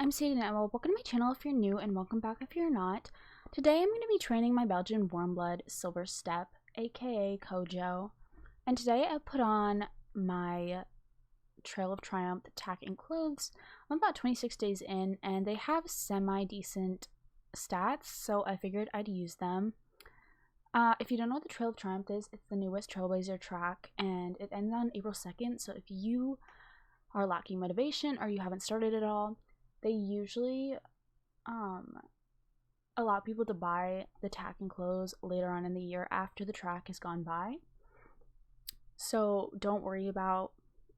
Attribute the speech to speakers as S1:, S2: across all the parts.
S1: I'm Sadie and welcome to my channel if you're new and welcome back if you're not. Today I'm going to be training my Belgian warmblood Silver Step, aka Kojo. And today I put on my Trail of Triumph tack and clothes. I'm about 26 days in and they have semi-decent stats, so I figured I'd use them. If you don't know what the Trail of Triumph is, it's the newest Trailblazer track and it ends on April 2nd, so if you are lacking motivation or you haven't started at all, they usually allow people to buy the tack and clothes later on in the year after the track has gone by. So don't worry about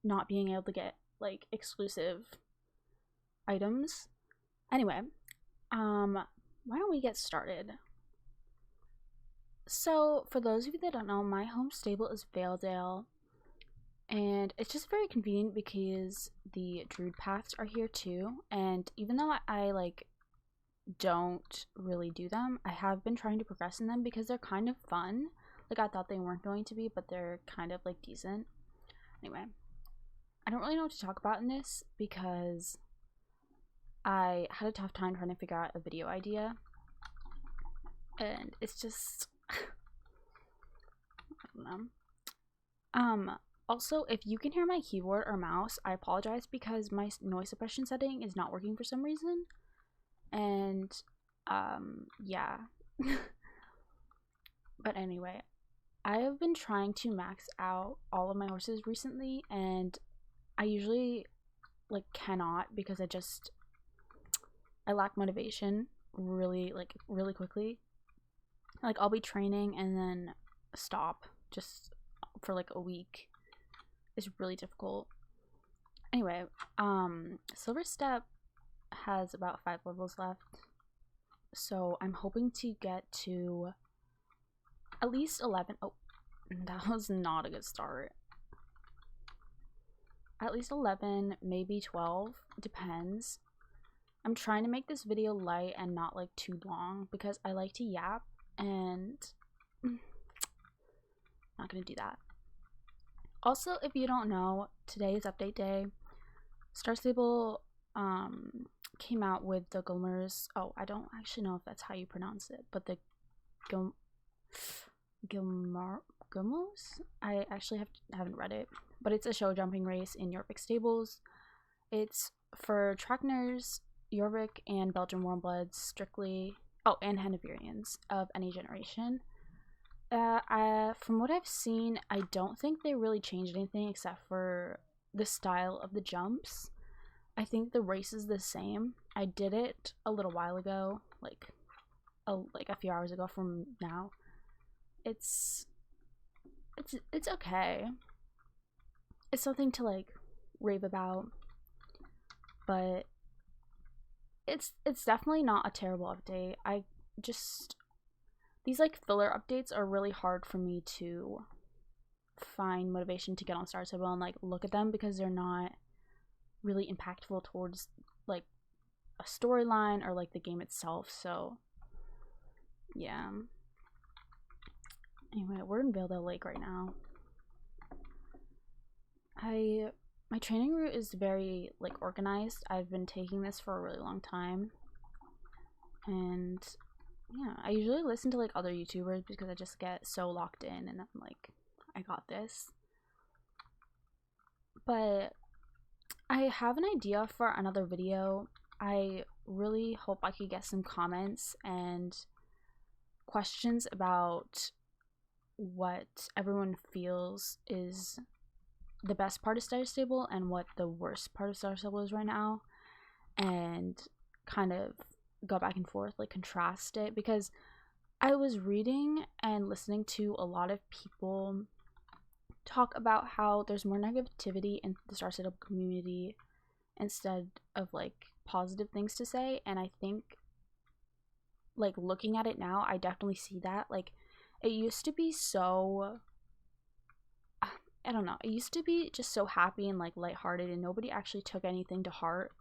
S1: not being able to get like exclusive items. Anyway, why don't we get started? So for those of you that don't know, my home stable is Valedale. And it's just very convenient because the druid paths are here too, and even though I like don't really do them, I have been trying to progress in them because they're kind of fun. Like I thought they weren't going to be, but they're kind of like decent. Anyway, I don't really know what to talk about in this because I had a tough time trying to figure out a video idea, and it's just I don't know. Also, if you can hear my keyboard or mouse, I apologize because my noise suppression setting is not working for some reason. And, yeah. But anyway, I have been trying to max out all of my horses recently, and I usually, like, cannot because I lack motivation really quickly. Like, I'll be training and then stop just for, like, a week. Is really difficult. Anyway, Silver Step has about 5 levels left, so I'm hoping to get to at least 11. Oh, that was not a good start. At least 11, maybe 12, depends. I'm trying to make this video light and not like too long because I like to yap, and not gonna do that. Also, if you don't know, today is update day. Star Stable came out with the Gilmers. Oh, I don't actually know if that's how you pronounce it, but the Gilmos? I actually haven't read it, but it's a show jumping race in Jorvik stables. It's for Trackners, Jorvik, and Belgian warmbloods strictly. Oh, and Hanoverians of any generation. From what I've seen, I don't think they really changed anything except for the style of the jumps. I think the race is the same. I did it a little while ago, like a few hours ago from now. It's okay. It's something to like rave about, but it's definitely not a terrible update. These like filler updates are really hard for me to find motivation to get on Star Stable and like look at them because they're not really impactful towards like a storyline or like the game itself. So yeah. Anyway, we're in Valedale Lake right now. My training route is very like organized. I've been taking this for a really long time, and yeah, I usually listen to like other YouTubers because I just get so locked in and I'm like, I got this. But I have an idea for another video. I really hope I could get some comments and questions about what everyone feels is the best part of Star Stable and what the worst part of Star Stable is right now, and kind of go back and forth, like contrast it, because I was reading and listening to a lot of people talk about how there's more negativity in the Star Stable community instead of like positive things to say, and I think like looking at it now, I definitely see that. Like it used to be so, I don't know, it used to be just so happy and like lighthearted and nobody actually took anything to heart.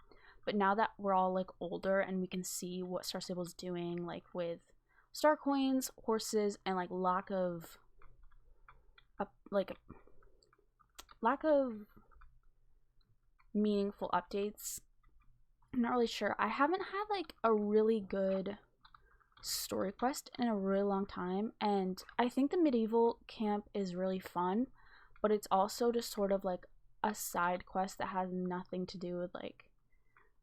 S1: But now that we're all like older and we can see what Star Stable's doing, like with star coins, horses, and like lack of meaningful updates, I'm not really sure. I haven't had like a really good story quest in a really long time, and I think the medieval camp is really fun, but it's also just sort of like a side quest that has nothing to do with like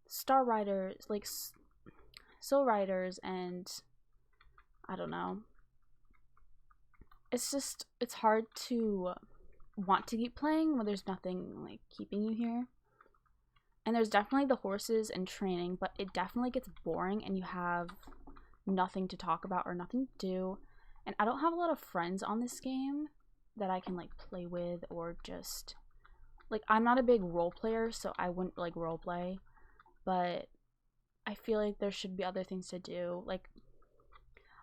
S1: Star Riders, like Soul Riders, and I don't know. It's hard to want to keep playing when there's nothing like keeping you here. And there's definitely the horses and training, but it definitely gets boring and you have nothing to talk about or nothing to do. And I don't have a lot of friends on this game that I can like play with, or just like, I'm not a big role player, so I wouldn't like role play, but I feel like there should be other things to do. Like,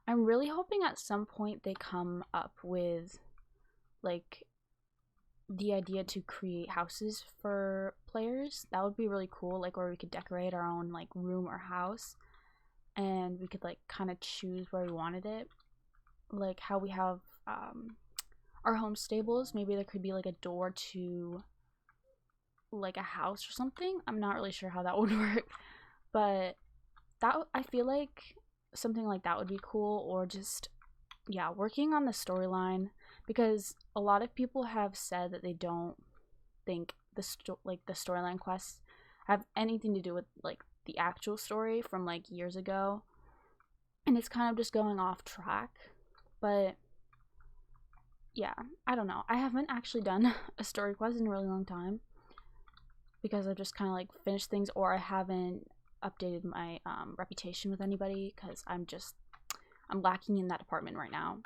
S1: I'm really hoping at some point they come up with like the idea to create houses for players. That would be really cool, like where we could decorate our own like room or house, and we could like kind of choose where we wanted it, like how we have our home stables. Maybe there could be like a door to like a house or something. I'm not really sure how that would work, but that, I feel like something like that would be cool. Or just, yeah, working on the storyline, because a lot of people have said that they don't think the storyline quests have anything to do with like the actual story from like years ago, and it's kind of just going off track. But yeah, I don't know. I haven't actually done a story quest in a really long time, because I've just kind of like finished things, or I haven't updated my reputation with anybody, because I'm lacking in that department right now.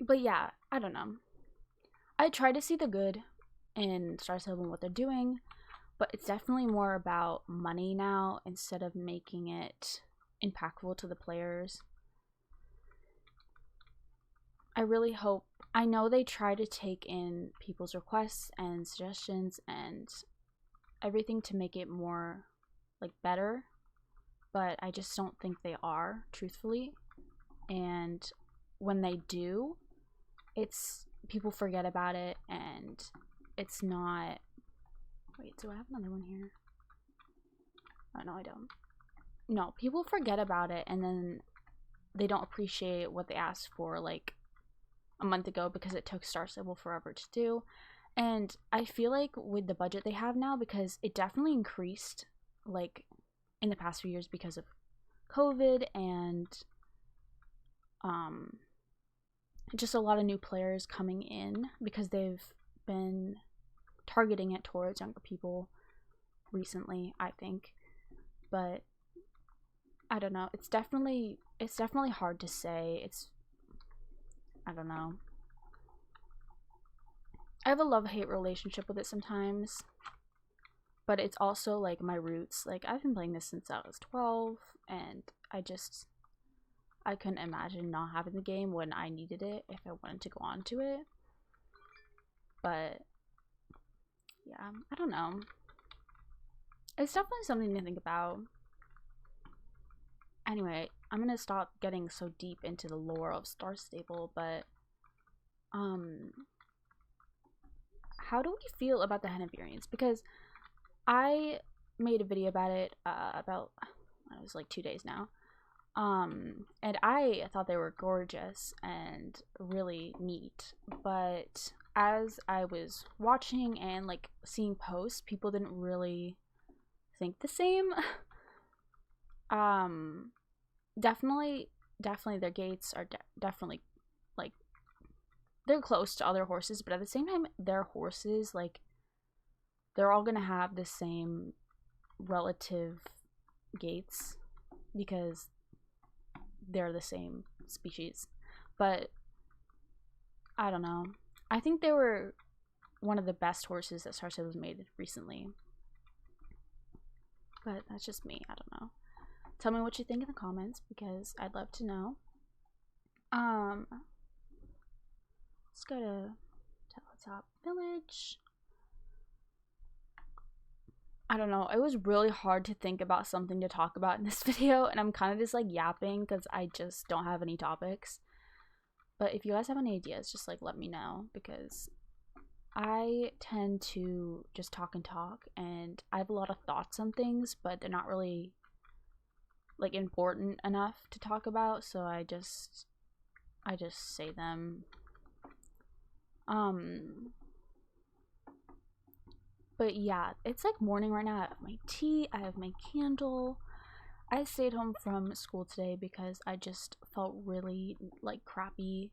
S1: But yeah, I don't know. I try to see the good in Star Stable and what they're doing, but it's definitely more about money now instead of making it impactful to the players. I really hope, I know they try to take in people's requests and suggestions and everything to make it more like better, but I just don't think they are, truthfully. And when they do, it's, people forget about it, and it's not, wait, do I have another one here? Oh, no, I don't. No, people forget about it, and then they don't appreciate what they asked for like a month ago, because it took Star Stable forever to do. And I feel like with the budget they have now, because it definitely increased like in the past few years because of COVID and just a lot of new players coming in, because they've been targeting it towards younger people recently, I think. But I don't know, it's definitely hard to say. I don't know. I have a love-hate relationship with it sometimes, but it's also like my roots. Like, I've been playing this since I was 12, and I couldn't imagine not having the game when I needed it if I wanted to go on to it. But yeah, I don't know. It's definitely something to think about. Anyway, I'm gonna stop getting so deep into the lore of Star Stable, but how do we feel about the Hanoverians? Because I made a video about it about, it was like 2 days now, and I thought they were gorgeous and really neat, but as I was watching and like seeing posts, people didn't really think the same. Definitely their gaits are definitely like, they're close to other horses, but at the same time, their horses, like, they're all gonna have the same relative gaits because they're the same species. But I don't know, I think they were one of the best horses that Star Stable has made recently, but that's just me. I don't know. Tell me what you think in the comments, because I'd love to know. Let's go to Teletop Village. I don't know, it was really hard to think about something to talk about in this video, and I'm kind of just like yapping because I just don't have any topics. But if you guys have any ideas, just like let me know, because I tend to just talk and talk, and I have a lot of thoughts on things, but they're not really like important enough to talk about, so I just say them. But yeah, it's like morning right now. I have my tea, I have my candle. I stayed home from school today because I just felt really like crappy,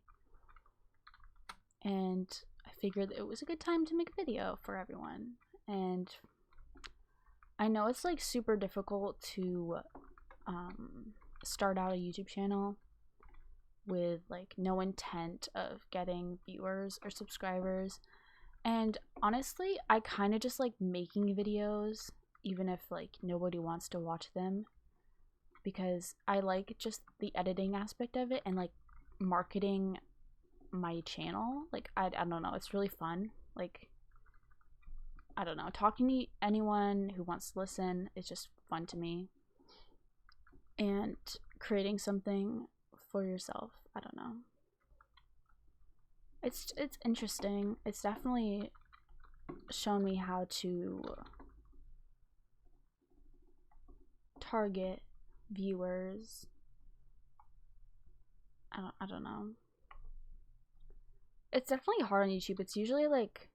S1: and I figured that it was a good time to make a video for everyone. And I know it's like super difficult to start out a YouTube channel with like no intent of getting viewers or subscribers, and honestly I kind of just like making videos even if like nobody wants to watch them, because I like just the editing aspect of it and like marketing my channel. Like I don't know, it's really fun. Like I don't know, talking to anyone who wants to listen is just fun to me, and creating something for yourself, I don't know, it's interesting. It's definitely shown me how to target viewers. I don't know. It's definitely hard on YouTube. It's usually like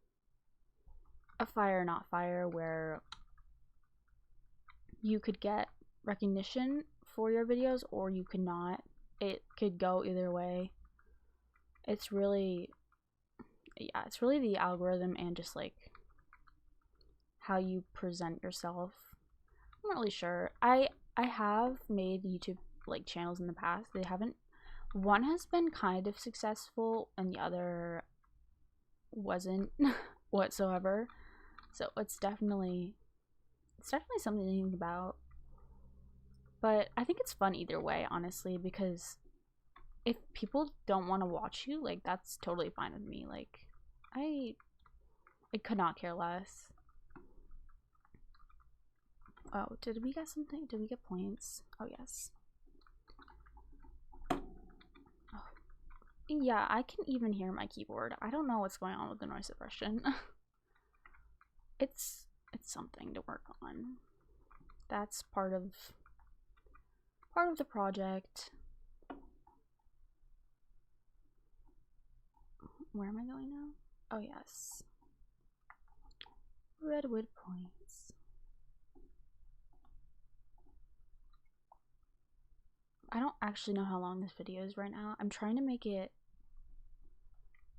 S1: a fire not fire, where you could get recognition for your videos or you could not. It could go either way. It's really, yeah, it's really the algorithm and just like how you present yourself. I'm not really sure. I have made YouTube like channels in the past. They haven't, one has been kind of successful and the other wasn't whatsoever. So it's definitely something to think about. But I think it's fun either way, honestly, because if people don't want to watch you, like that's totally fine with me. Like I could not care less. Oh, did we get something? Did we get points? Oh yes. Oh. Yeah, I can even hear my keyboard. I don't know what's going on with the noise suppression. it's something to work on. That's part of the project. Where am I going now? Oh yes. Redwood points. I don't actually know how long this video is right now. I'm trying to make it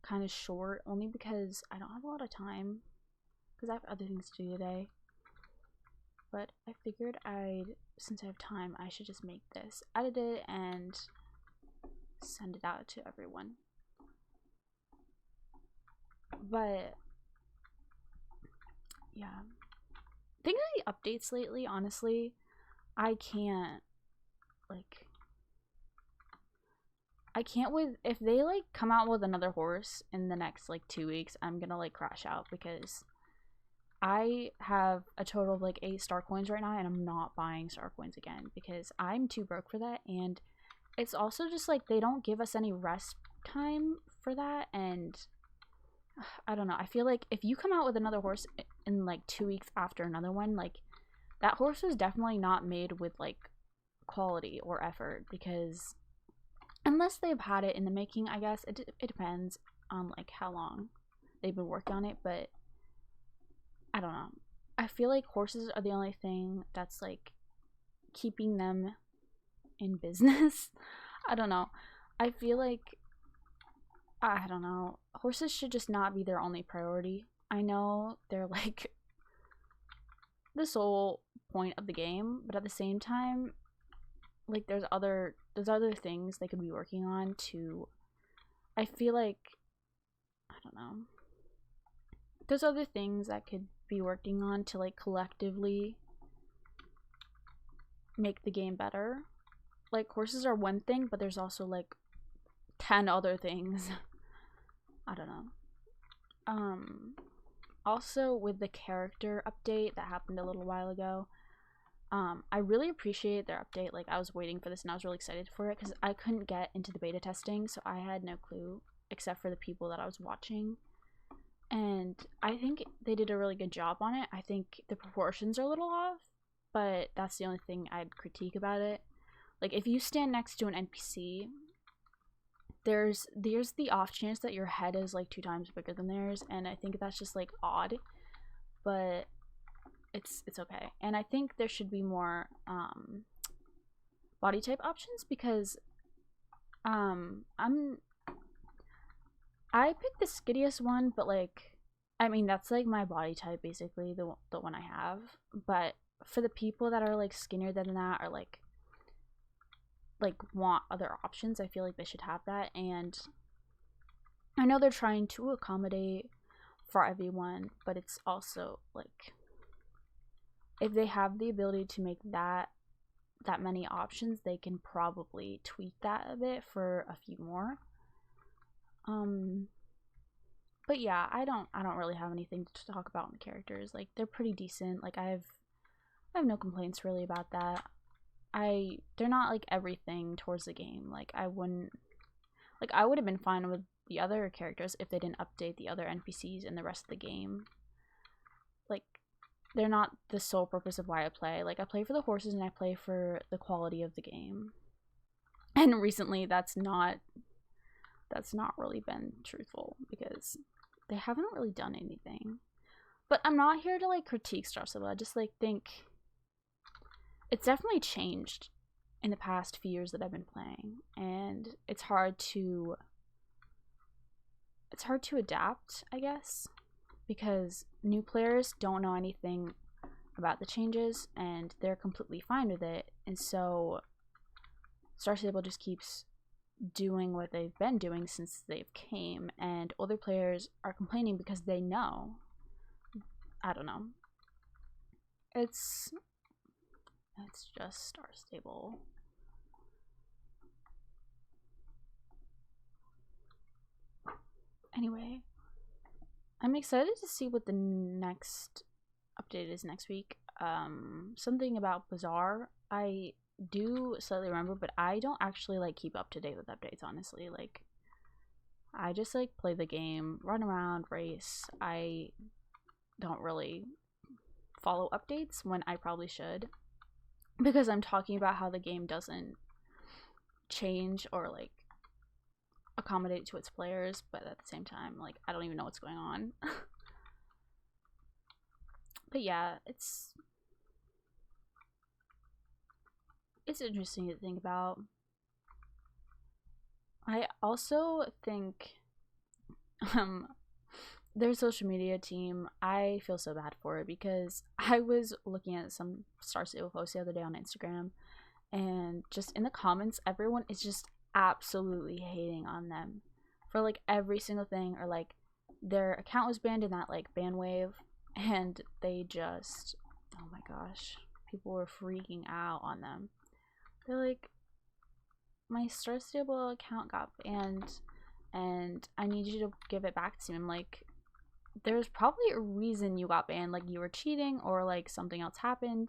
S1: kind of short, only because I don't have a lot of time, because I have other things to do today. But I figured since I have time, I should just make this, edit it, and send it out to everyone. But yeah, thinking of the updates lately, honestly, I can't with, if they like come out with another horse in the next like 2 weeks, I'm gonna like crash out, because I have a total of like 8 star coins right now and I'm not buying star coins again because I'm too broke for that. And it's also just like they don't give us any rest time for that, and I don't know, I feel like if you come out with another horse in like 2 weeks after another one, like that horse was definitely not made with like quality or effort, because unless they've had it in the making, I guess it depends on like how long they've been working on it. But I don't know, I feel like horses are the only thing that's like keeping them in business. I don't know, I feel like, I don't know, horses should just not be their only priority. I know they're like the sole point of the game, but at the same time, like there's other things they could be working on to, I feel like, I don't know, there's other things that could be working on to like collectively make the game better. Like horses are one thing, but there's also like 10 other things. I don't know. Also with the character update that happened a little while ago, I really appreciate their update. Like I was waiting for this and I was really excited for it because I couldn't get into the beta testing, so I had no clue except for the people that I was watching. and I think they did a really good job on it. I think the proportions are a little off, but that's the only thing I'd critique about it. Like, if you stand next to an NPC, there's the off chance that your head is like 2 times bigger than theirs, and I think that's just like odd, but it's okay. And I think there should be more body type options, because I picked the skinniest one, but like, I mean, that's like my body type basically, the one I have. But for the people that are like skinnier than that, or like want other options, I feel like they should have that. And I know they're trying to accommodate for everyone, but it's also like, if they have the ability to make that many options, they can probably tweak that a bit for a few more. But yeah, I don't really have anything to talk about in the characters. Like, they're pretty decent. Like, I have no complaints really about that. They're not like everything towards the game. Like, I would have been fine with the other characters if they didn't update the other NPCs in the rest of the game. Like, they're not the sole purpose of why I play. Like, I play for the horses and I play for the quality of the game. And recently that's not really been truthful, because they haven't really done anything. But I'm not here to like critique Star Stable. I just like think it's definitely changed in the past few years that I've been playing, and it's hard to adapt, I guess, because new players don't know anything about the changes and they're completely fine with it. And so Star Stable just keeps doing what they've been doing since they've came, and older players are complaining because they know. I don't know. It's just Star Stable. Anyway, I'm excited to see what the next update is next week. Something about Bazaar. I do slightly remember, but I don't actually like keep up to date with updates, honestly. Like, I just like play the game, run around, race. I don't really follow updates when I probably should, because I'm talking about how the game doesn't change or like accommodate to its players, but at the same time, like, I don't even know what's going on. But yeah, it's interesting to think about. I also think their social media team, I feel so bad for it, because I was looking at some Star Stable posts the other day on Instagram, and just in the comments, everyone is just absolutely hating on them for like every single thing, or like their account was banned in that like ban wave, and they just, oh my gosh, people were freaking out on them. They're like, my Star Stable account got banned and I need you to give it back to me. I'm like, there's probably a reason you got banned, like you were cheating or like something else happened.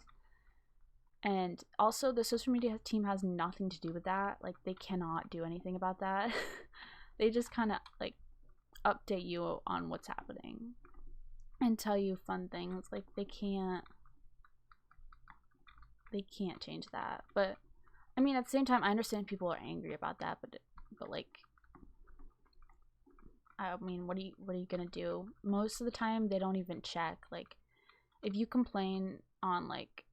S1: And also, the social media team has nothing to do with that. Like, they cannot do anything about that. They just kind of like update you on what's happening and tell you fun things. Like, they can't change that. But I mean, at the same time, I understand people are angry about that, but like, I mean, what are you gonna do? Most of the time, they don't even check. Like, if you complain on like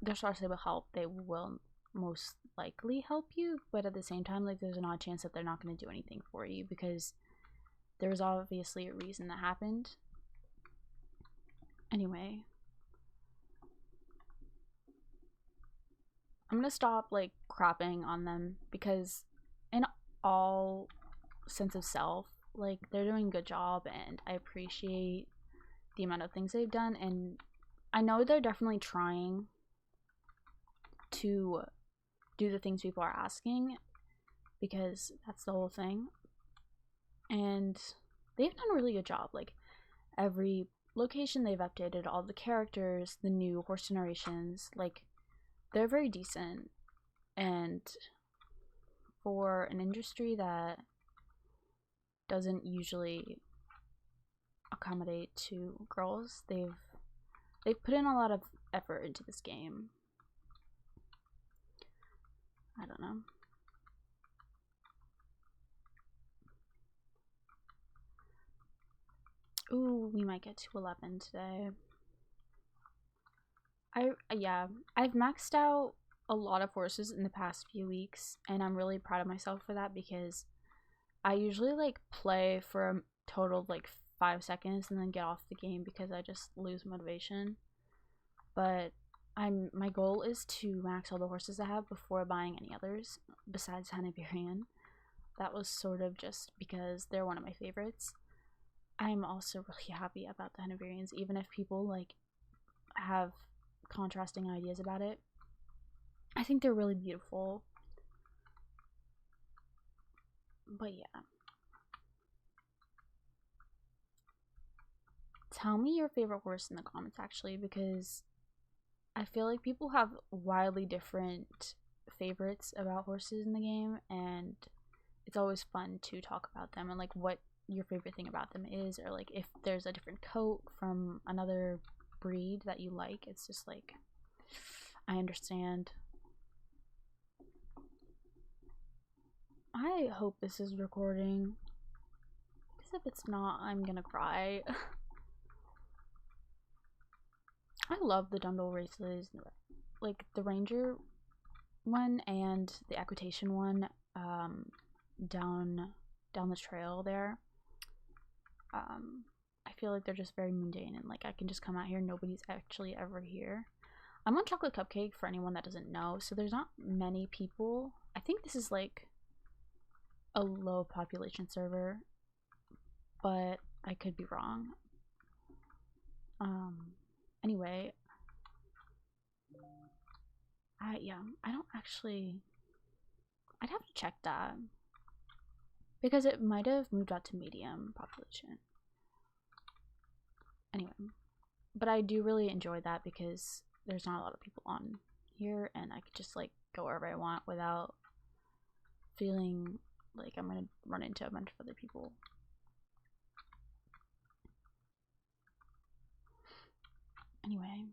S1: their Star Stable help, they will most likely help you. But at the same time, like, there's an odd chance that they're not gonna do anything for you, because there was obviously a reason that happened. Anyway, I'm gonna stop like crapping on them, because in all sense of self, like, they're doing a good job and I appreciate the amount of things they've done, and I know they're definitely trying to do the things people are asking, because that's the whole thing. And they've done a really good job. Like, every location they've updated, all the characters, the new horse generations, like, they're very decent. And for an industry that doesn't usually accommodate to girls. They've put in a lot of effort into this game. I don't know. Ooh, we might get to 11 today. I've maxed out a lot of horses in the past few weeks, and I'm really proud of myself for that, because I usually like play for a total of like 5 seconds and then get off the game because I just lose motivation. But my goal is to max all the horses I have before buying any others besides Hanoverian. That was sort of just because they're one of my favorites. I'm also really happy about the Hanoverians, even if people like have contrasting ideas about it. I think they're really beautiful. But yeah. Tell me your favorite horse in the comments, actually, because I feel like people have wildly different favorites about horses in the game, and it's always fun to talk about them and like what your favorite thing about them is, or like if there's a different coat from another breed that you like. It's just like, I understand. I hope this is recording, because if it's not, I'm gonna cry. I love the Dundle races, like the Ranger one and the Equitation one, down the trail there. I feel like they're just very mundane, and like I can just come out here, nobody's actually ever here. I'm on Chocolate Cupcake, for anyone that doesn't know, so there's not many people. I think this is like a low population server, but I could be wrong. Anyway, I don't actually, I'd have to check that, because it might have moved out to medium population. Anyway, but I do really enjoy that because there's not a lot of people on here, and I could just like go wherever I want without feeling like I'm gonna run into a bunch of other people. Anyway,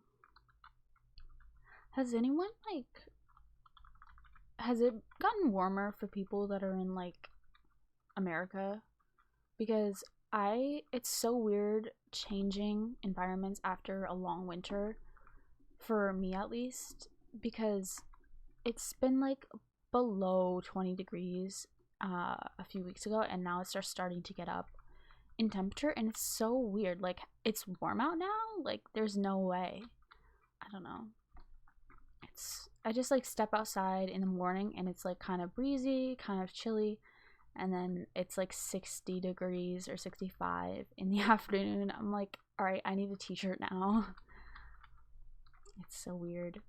S1: has anyone like, has it gotten warmer for people that are in like America? Because it's so weird changing environments after a long winter, for me at least, because it's been like below 20 degrees a few weeks ago, and now it's just starting to get up in temperature, and it's so weird. Like, it's warm out now, like there's no way. I don't know. I just like step outside in the morning and it's like kind of breezy, kind of chilly, and then it's like 60 degrees or 65 in the afternoon. I'm like, all right, I need a t-shirt now. It's so weird.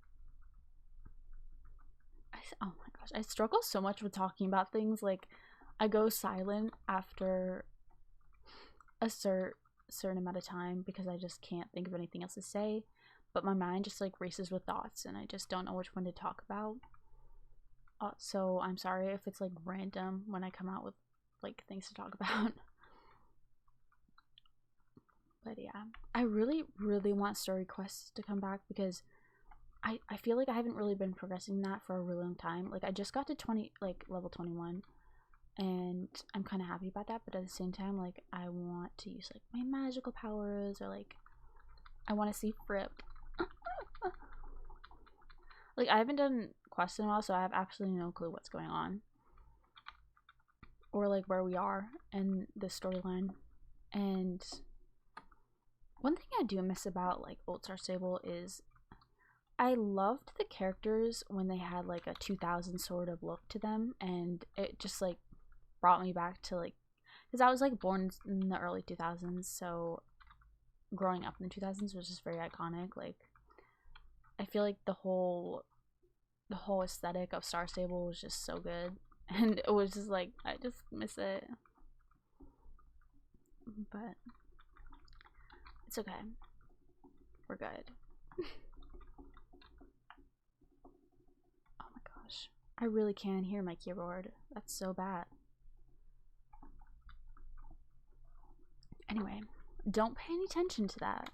S1: Oh my gosh, I struggle so much with talking about things. Like, I go silent after a certain amount of time because I just can't think of anything else to say, but my mind just like races with thoughts and I just don't know which one to talk about. So I'm sorry if it's like random when I come out with like things to talk about. But yeah, I really want story quests to come back, because I feel like I haven't really been progressing that for a really long time. Like, I just got to level 21, and I'm kind of happy about that, but at the same time, like, I want to use like my magical powers, or like I want to see Fripp. Like, I haven't done quests in a while, so I have absolutely no clue what's going on, or like where we are in the storyline. And one thing I do miss about like Old Star Stable is I loved the characters when they had like a 2000 sort of look to them, and it just like brought me back to like, because I was like born in the early 2000s, so growing up in the 2000s was just very iconic. Like, I feel like the whole aesthetic of Star Stable was just so good, and it was just like, I just miss it. But it's okay, we're good. Oh my gosh, I really can't hear my keyboard. That's so bad. Anyway, don't pay any attention to that.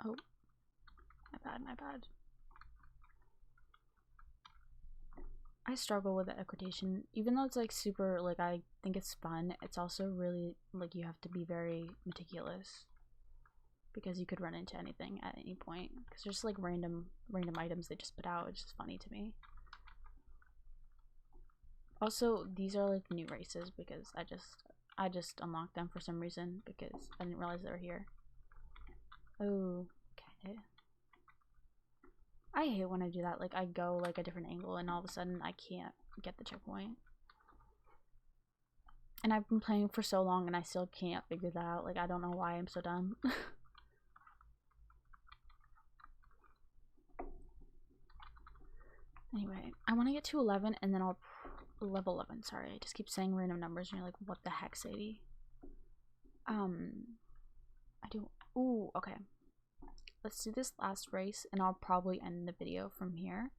S1: Oh, my bad. I struggle with the equitation, even though it's like super, like I think it's fun. It's also really like you have to be very meticulous because you could run into anything at any point. Because there's like random items they just put out. It's just funny to me. Also, these are like new races because I just unlocked them for some reason because I didn't realize they were here. Oh, okay. I hate when I do that. Like I go like a different angle and all of a sudden I can't get the checkpoint. And I've been playing for so long and I still can't figure that out. Like I don't know why I'm so dumb. Anyway, I want to get to 11 and then I'll level 11. Sorry, I just keep saying random numbers and you're like, what the heck, Sadie? I do. Ooh, okay. Let's do this last race and I'll probably end the video from here.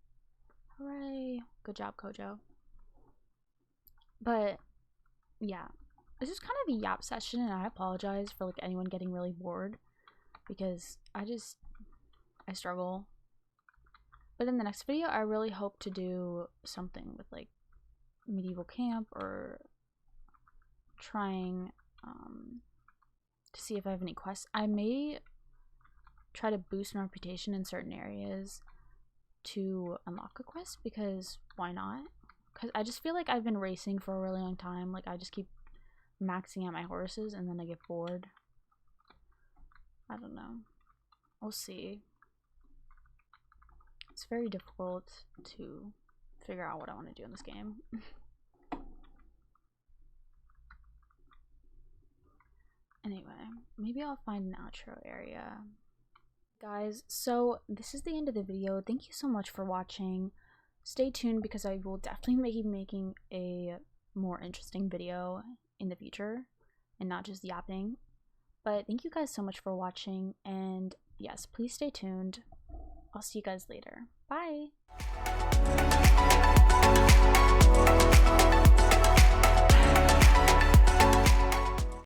S1: Hooray! Good job, Kojo. But yeah, this is kind of a yap session and I apologize for like anyone getting really bored because I struggle. But in the next video, I really hope to do something with like medieval camp or trying to see if I have any quests. I may try to boost my reputation in certain areas to unlock a quest because why not? Because I just feel like I've been racing for a really long time. Like I just keep maxing out my horses and then I get bored. I don't know. We'll see. It's very difficult to figure out what I want to do in this game. Anyway, maybe I'll find an outro area. Guys, so this is the end of the video. Thank you so much for watching. Stay tuned because I will definitely be making a more interesting video in the future and not just yapping. But thank you guys so much for watching, and yes, please stay tuned. I'll see you guys later. Bye!